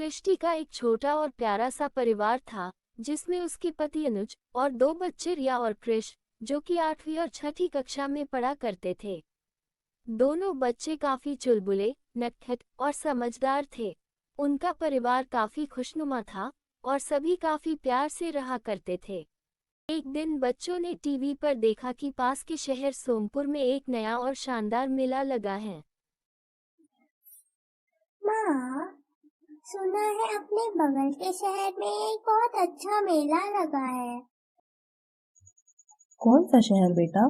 सृष्टि का एक छोटा और प्यारा सा परिवार था, जिसमें उसके पति अनुज और 2 बच्चे रिया और कृष, जो कि 8वीं और 6ठी कक्षा में पढ़ा करते थे। दोनों बच्चे काफी चुलबुले, नटखट और समझदार थे। उनका परिवार काफी खुशनुमा था और सभी काफी प्यार से रहा करते थे। एक दिन बच्चों ने टीवी पर देखा कि पास के शहर सोमपुर में एक नया और शानदार मेला लगा है। माँ, सुना है अपने बगल के शहर में एक बहुत अच्छा मेला लगा है। कौन सा शहर बेटा?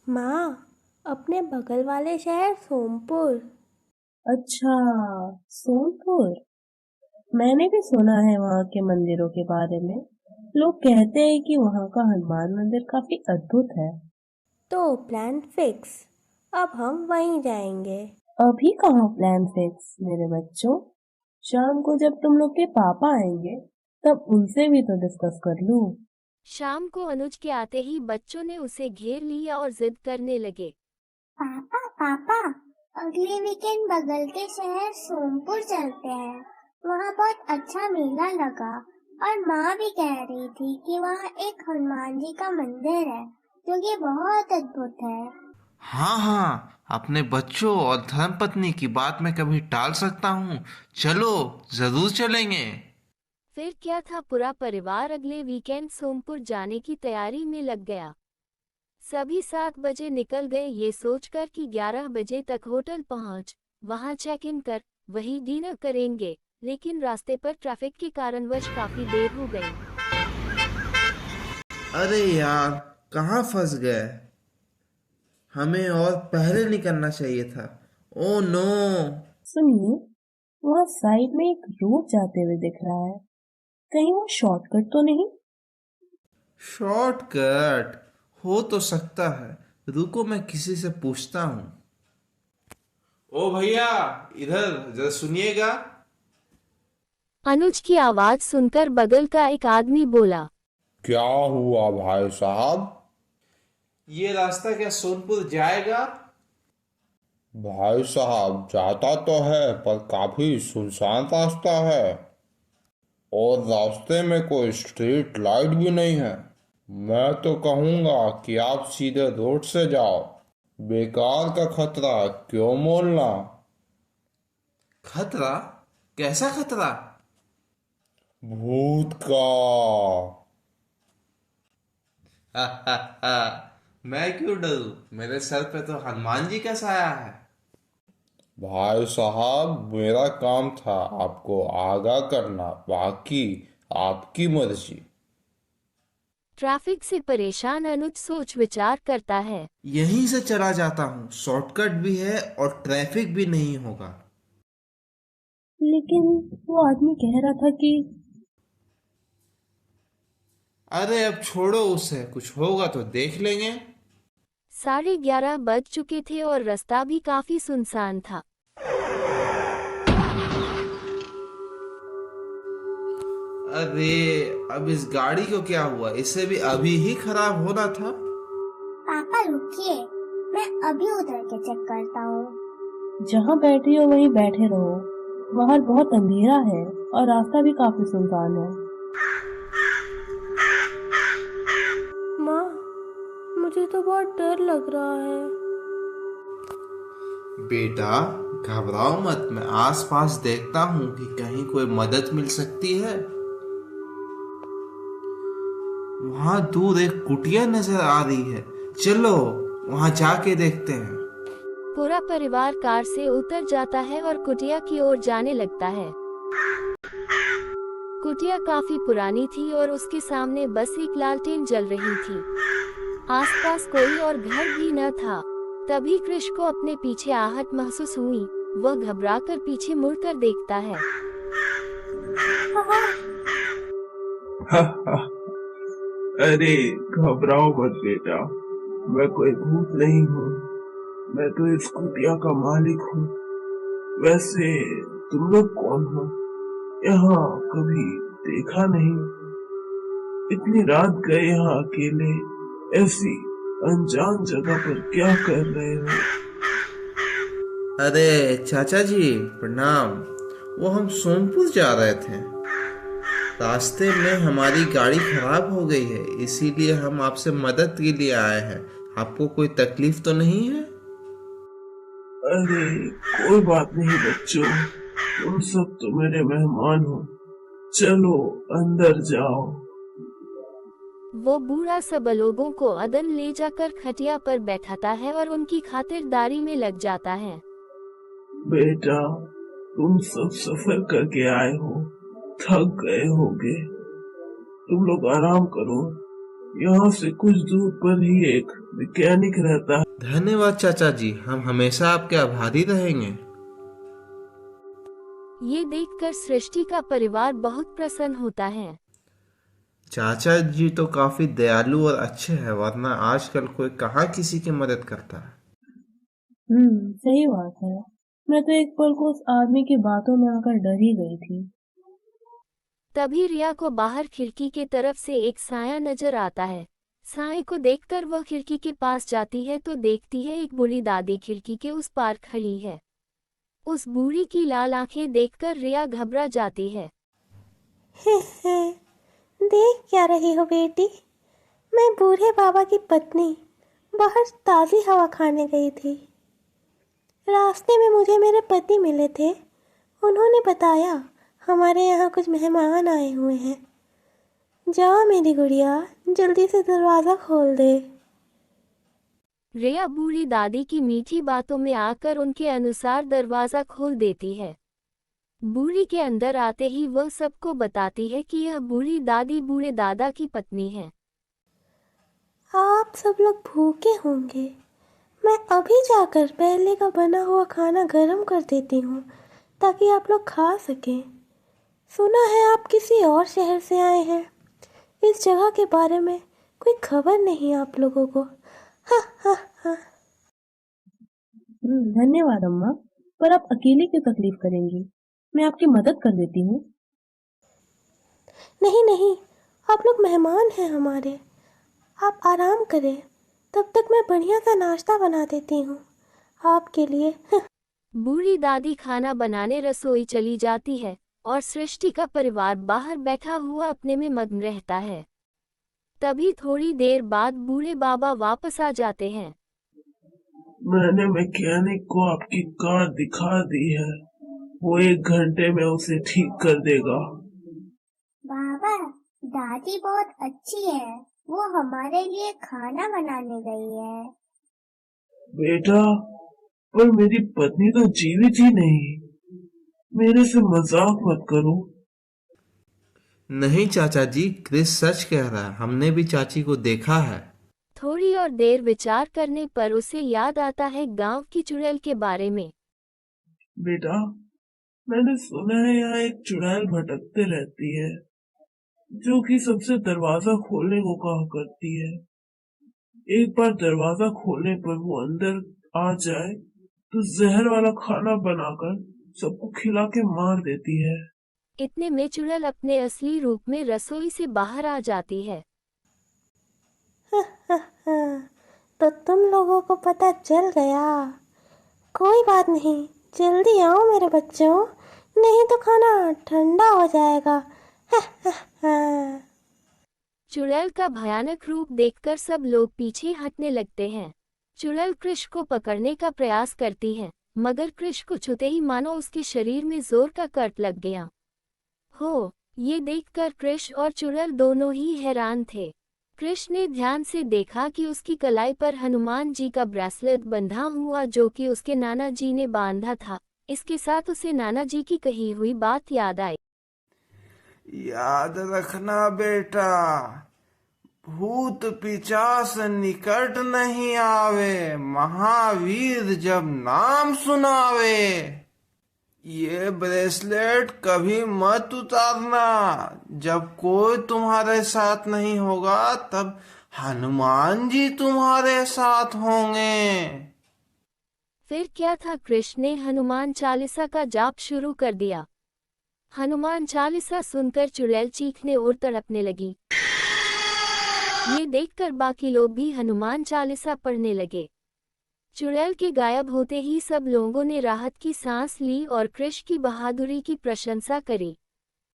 माँ, अपने बगल वाले शहर सोमपुर। अच्छा, सोनपुर। मैंने भी सुना है वहाँ के मंदिरों के बारे में। लोग कहते हैं कि वहाँ का हनुमान मंदिर काफी अद्भुत है। तो प्लान फिक्स, अब हम वहीं जाएंगे। अभी कहाँ प्लान फिक्स मेरे बच्चों? शाम को जब तुम लोग के पापा आएंगे तब उनसे भी तो डिस्कस कर लूं। शाम को अनुज के आते ही बच्चों ने उसे घेर लिया और जिद करने लगे। पापा पापा, अगले वीकेंड बगल के शहर सोमपुर चलते हैं। वहाँ बहुत अच्छा मेला लगा और माँ भी कह रही थी कि वहाँ एक हनुमान जी का मंदिर है जो कि बहुत अद्भुत है। हाँ हाँ, अपने बच्चों और धर्मपत्नी की बात मैं कभी टाल सकता हूँ। चलो, जरूर चलेंगे। फिर क्या था, पूरा परिवार अगले वीकेंड सोमपुर जाने की तैयारी में लग गया। सभी 7 बजे निकल गए, ये सोचकर कि 11 बजे तक होटल पहुंच वहां चेक इन कर वही डिनर करेंगे, लेकिन रास्ते पर ट्रैफिक के कारणवश काफी देर हो गई। अरे यार, कहाँ फंस गए? हमें और पहले निकलना चाहिए था। Oh no. सुनिए, वहाँ साइड में एक रोड जाते हुए दिख रहा है। कहीं वो शॉर्टकट तो नहीं? शॉर्टकट हो तो सकता है, रुको मैं किसी से पूछता हूँ। ओ भैया, इधर जरा सुनिएगा। अनुज की आवाज सुनकर बगल का एक आदमी बोला। क्या हुआ भाई साहब? ये रास्ता क्या सोनपुर जाएगा? भाई साहब, जाता तो है पर काफी सुनसान रास्ता है और रास्ते में कोई स्ट्रीट लाइट भी नहीं है। मैं तो कहूँगा कि आप सीधे रोड से जाओ। बेकार का खतरा क्यों मोलना? खतरा? कैसा खतरा? भूत का। हा हा हा, मैं क्यों डरूं? मेरे सर पे तो हनुमान जी का साया है। भाई साहब, मेरा काम था आपको आगाह करना, बाकी आपकी मर्जी। ट्रैफिक से परेशान अनुज सोच विचार करता है। यहीं से चला जाता हूँ, शॉर्टकट भी है और ट्रैफिक भी नहीं होगा। लेकिन वो आदमी कह रहा था कि अरे अब छोड़ो उसे, कुछ होगा तो देख लेंगे। 11:30 बज चुके थे और रास्ता भी काफी सुनसान था। अरे अब इस गाड़ी को क्या हुआ? इसे भी अभी ही खराब होना था। पापा रुकिए, मैं अभी उतर के चेक करता हूँ। जहाँ बैठे हो वहीं बैठे रहो। बाहर बहुत अंधेरा है और रास्ता भी काफी सुनसान है। माँ, मुझे तो बहुत डर लग रहा है। बेटा घबराओ मत, मैं आसपास देखता हूँ कि कहीं कोई मदद मिल सकती है। वहां दूर एक कुटिया नजर आ रही है, चलो वहां जाके देखते हैं। पूरा परिवार कार से उतर जाता है और कुटिया की ओर जाने लगता है। कुटिया काफी पुरानी थी और उसके सामने बस एक लालटेन जल रही थी। आसपास कोई और घर भी न था। तभी कृष को अपने पीछे आहट महसूस हुई। वह घबराकर पीछे मुड़कर देखता है। अरे घबराओ मत बेटा, मैं कोई भूत नहीं हूँ। मैं तो इस कुटिया का मालिक हूँ। वैसे तुम लोग कौन हो? यहाँ कभी देखा नहीं। इतनी रात गए यहाँ अकेले ऐसी अनजान जगह पर क्या कर रहे हो? अरे चाचा जी प्रणाम। वो हम सोनपुर जा रहे थे। रास्ते में हमारी गाड़ी खराब हो गई है, इसीलिए हम आपसे मदद के लिए आए हैं। आपको कोई तकलीफ तो नहीं है? अरे कोई बात नहीं बच्चों, तुम सब तो मेरे मेहमान हो, चलो अंदर जाओ। वो बूढ़ा सब लोगों को अदन ले जाकर खटिया पर बैठाता है और उनकी खातिरदारी में लग जाता है। बेटा, तुम सब सफर करके आए हो, थक गए होगे, तुम लोग आराम करो। यहाँ से कुछ दूर पर ही एक मैकेनिक रहता है। धन्यवाद चाचा जी, हम हमेशा आपके आभारी रहेंगे। ये देखकर सृष्टि का परिवार बहुत प्रसन्न होता है। चाचा जी तो काफी दयालु और अच्छे हैं, वरना आजकल कोई कहाँ किसी की मदद करता है। सही बात है। मैं तो एक पल को उस आदमी की बातों में आकर डर ही गई थी। तभी रिया को बाहर खिड़की के तरफ से एक साया नजर आता है। साए को देखकर वह खिड़की के पास जाती है तो देखती है एक बूढ़ी दादी खिड़की के उस पार खड़ी है। उस बूढ़ी की लाल आंखें देखकर रिया घबरा जाती है। देख क्या रही हो बेटी? मैं बूढ़े बाबा की पत्नी बाहर ताज़ी हवा खाने गई थी। रास्ते में मुझे मेरे पति मिले थे। उन्होंने बताया हमारे यहाँ कुछ मेहमान आए हुए हैं। जाओ मेरी गुड़िया, जल्दी से दरवाज़ा खोल दे। रिया बूढ़ी दादी की मीठी बातों में आकर उनके अनुसार दरवाज़ा खोल देती है। बूढ़ी के अंदर आते ही वह सबको बताती है कि यह बूढ़ी दादी बूढ़े दादा की पत्नी है। आप सब लोग भूखे होंगे, मैं अभी जाकर पहले का बना हुआ खाना गर्म कर देती हूँ ताकि आप लोग खा सकें। सुना है आप किसी और शहर से आए हैं, इस जगह के बारे में कोई खबर नहीं आप लोगों को। हा हा हा। धन्यवाद अम्मा, पर आप अकेले क्यों तकलीफ करेंगी? मैं आपकी मदद कर देती हूँ। नहीं नहीं, आप लोग मेहमान हैं हमारे, आप आराम करें, तब तक मैं बढ़िया सा नाश्ता बना देती हूँ आपके लिए। बूढ़ी दादी खाना बनाने रसोई चली जाती है और सृष्टि का परिवार बाहर बैठा हुआ अपने में मग्न रहता है। तभी थोड़ी देर बाद बूढ़े बाबा वापस आ जाते हैं। मैंने मैकेनिक को आपकी कार दिखा दी है, वो 1 घंटे में उसे ठीक कर देगा। बाबा, दादी बहुत अच्छी है, वो हमारे लिए खाना बनाने गई है। बेटा, पर मेरी पत्नी तो जीवित ही नहीं, मेरे से मजाक मत करो। नहीं चाचा जी, क्रिस सच कह रहा है, हमने भी चाची को देखा है। थोड़ी और देर विचार करने पर उसे याद आता है गांव की चुड़ैल के बारे में। बेटा, मैंने सुना है यहाँ एक चुड़ैल भटकते रहती है, जो कि सबसे दरवाजा खोलने को कहा करती है। एक बार दरवाजा खोलने पर वो अंदर आ जाए तो जहर वाला खाना बनाकर सबको खिला के मार देती है। इतने में चुड़ैल अपने असली रूप में रसोई से बाहर आ जाती है। तो तुम लोगों को पता चल गया। कोई बात नहीं, जल्दी आओ मेरे बच्चों, नहीं तो खाना ठंडा हो जाएगा। चुड़ैल का भयानक रूप देखकर सब लोग पीछे हटने लगते हैं। चुड़ैल कृष को पकड़ने का प्रयास करती है, मगर कृष को छूते ही मानो उसके शरीर में जोर का कट लग गया हो। ये देखकर कृष और चुड़ैल दोनों ही हैरान थे। कृष ने ध्यान से देखा कि उसकी कलाई पर हनुमान जी का ब्रेसलेट बंधा हुआ, जो कि उसके नाना जी ने बांधा था। इसके साथ उसे नाना जी की कही हुई बात याद आई। याद रखना बेटा, भूत पिचास निकट नहीं आवे, महावीर जब नाम सुनावे। ये ब्रेसलेट कभी मत उतारना, जब कोई तुम्हारे साथ नहीं होगा तब हनुमान जी तुम्हारे साथ होंगे। फिर क्या था, कृष्ण ने हनुमान चालीसा का जाप शुरू कर दिया। हनुमान चालीसा सुनकर चुड़ैल चीखने और तड़पने लगी। ये देखकर बाकी लोग भी हनुमान चालीसा पढ़ने लगे। चुड़ैल के गायब होते ही सब लोगों ने राहत की सांस ली और कृष की बहादुरी की प्रशंसा करी।